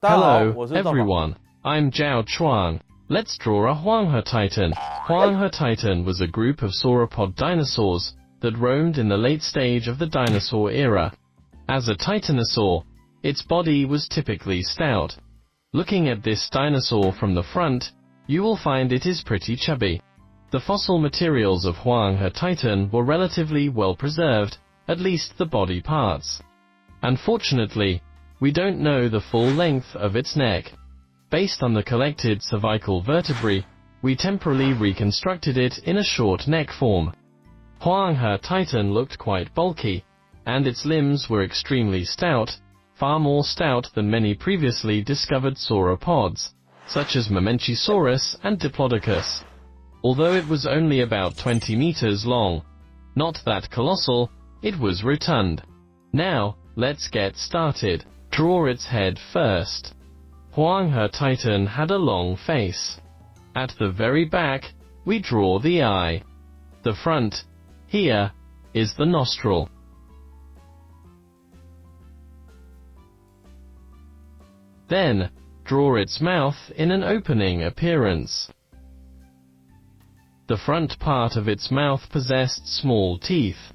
Hello, 我是道宝。 everyone. I'm ZHAO Chuang. Let's draw a Huanghetitan. Huanghetitan was a group of sauropod dinosaurs that roamed in the late stage of the dinosaur era. As a titanosaur, its body was typically stout. Looking at this dinosaur from the front, you will find it is pretty chubby. The fossil materials of Huanghetitan were relatively well preserved, at least the body parts. Unfortunately, we don't know the full length of its neck. Based on the collected cervical vertebrae, we temporarily reconstructed it in a short neck form. Huanghetitan looked quite bulky, and its limbs were extremely stout, far more stout than many previously discovered sauropods, such as Mamenchisaurus and Diplodocus. Although it was only about 20 meters long, not that colossal, it was rotund. Now, let's get started. Draw its head first. Huanghetitan had a long face. At the very back, we draw the eye. The front, here, is the nostril. Then, draw its mouth in an opening appearance. The front part of its mouth possessed small teeth.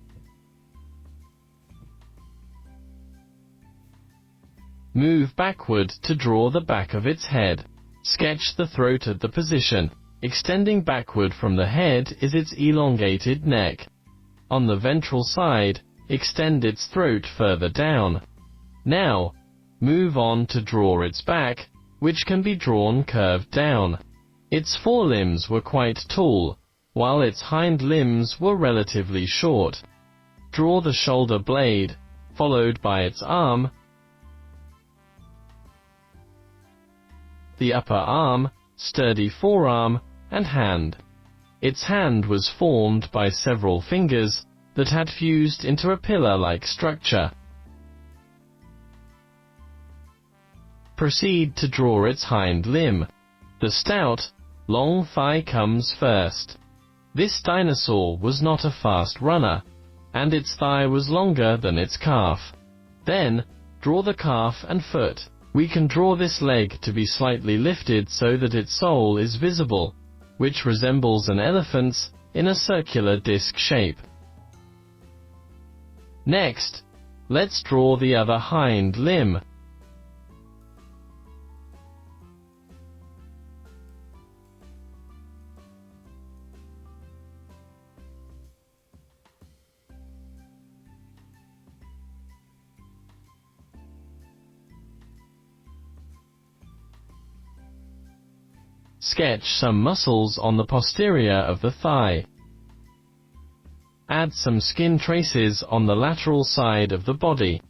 Move backward to draw the back of its head. Sketch the throat at the position. Extending backward from the head is its elongated neck. On the ventral side, extend its throat further down. Now, move on to draw its back, which can be drawn curved down. Its forelimbs were quite tall, while its hind limbs were relatively short. Draw the shoulder blade, followed by its arm, the upper arm, sturdy forearm, and hand. Its hand was formed by several fingers that had fused into a pillar-like structure. Proceed to draw its hind limb. The stout, long thigh comes first. This dinosaur was not a fast runner, and its thigh was longer than its calf. Then, draw the calf and foot. We can draw this leg to be slightly lifted so that its sole is visible, which resembles an elephant's, in a circular disc shape. Next, let's draw the other hind limb. Sketch some muscles on the posterior of the thigh. Add some skin traces on the lateral side of the body.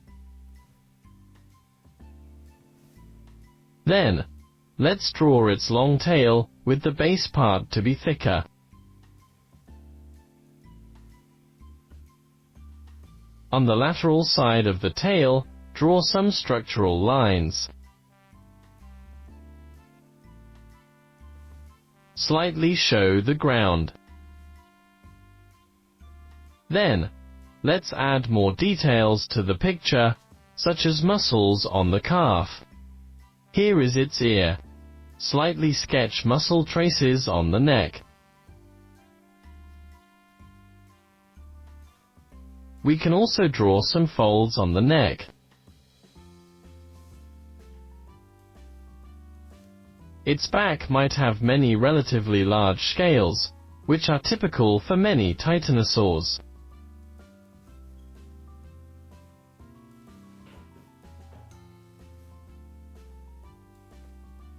Then, let's draw its long tail, with the base part to be thicker. On the lateral side of the tail, draw some structural lines. Slightly show the ground. Then, let's add more details to the picture, such as muscles on the calf. Here is its ear. Slightly sketch muscle traces on the neck. We can also draw some folds on the neck. Its back might have many relatively large scales, which are typical for many titanosaurs.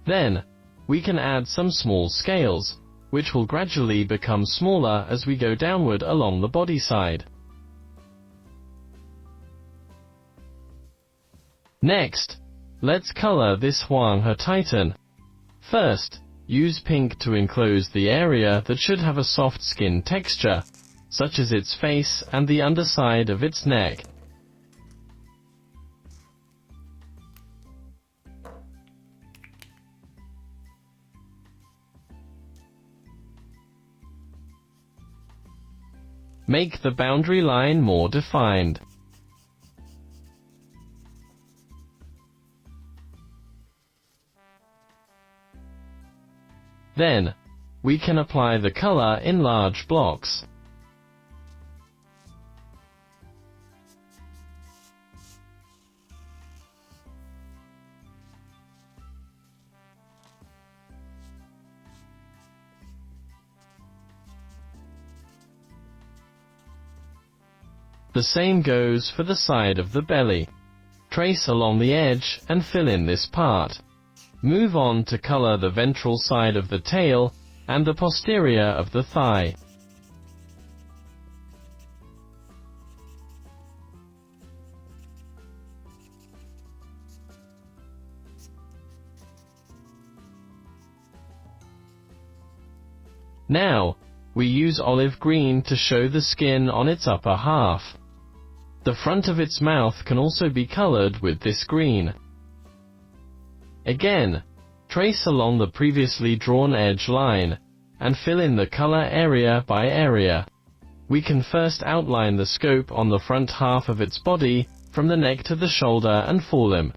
Then, we can add some small scales, which will gradually become smaller as we go downward along the body side. Next, let's color this Huanghetitan. First, use pink to enclose the area that should have a soft skin texture, such as its face and the underside of its neck. Make the boundary line more defined. Then, we can apply the color in large blocks. The same goes for the side of the belly. Trace along the edge and fill in this part. Move on to color the ventral side of the tail and the posterior of the thigh. Now, we use olive green to show the skin on its upper half. The front of its mouth can also be colored with this green. Again, trace along the previously drawn edge line, and fill in the color area by area. We can first outline the scope on the front half of its body, from the neck to the shoulder and forelimb.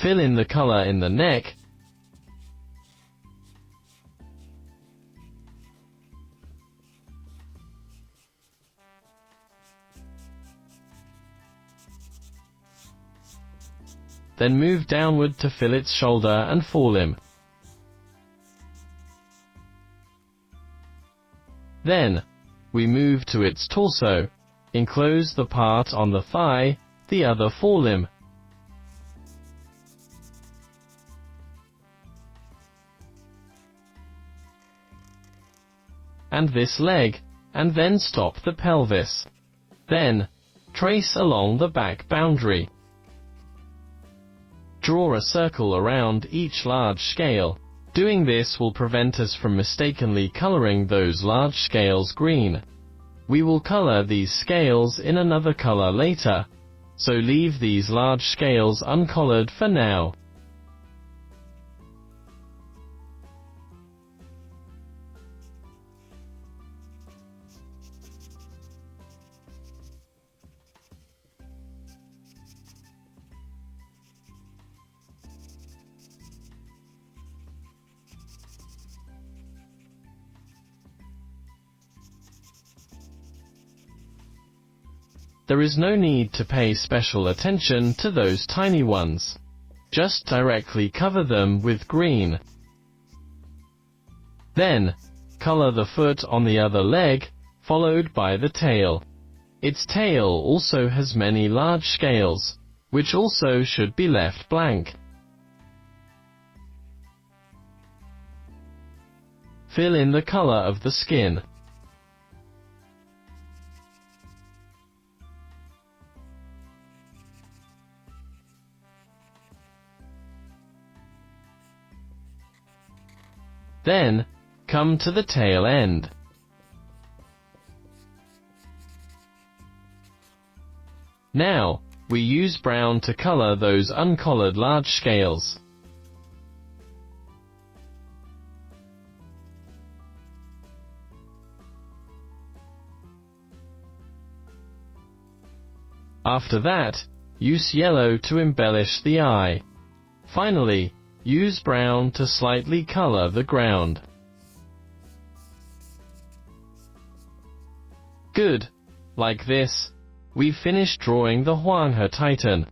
Fill in the color in the neck, then move downward to fill its shoulder and forelimb. Then, we move to its torso, enclose the part on the thigh, the other forelimb, and this leg, and then stop the pelvis. Then, trace along the back boundary. Draw a circle around each large scale. Doing this will prevent us from mistakenly coloring those large scales green. We will color these scales in another color later, so leave these large scales uncolored for now. There is no need to pay special attention to those tiny ones. Just directly cover them with green. Then, color the foot on the other leg, followed by the tail. Its tail also has many large scales, which also should be left blank. Fill in the color of the skin. Then, come to the tail end. Now, we use brown to color those uncolored large scales. After that, use yellow to embellish the eye. Finally, use brown to slightly color the ground. Good. Like this, we've finished drawing the Huanghetitan.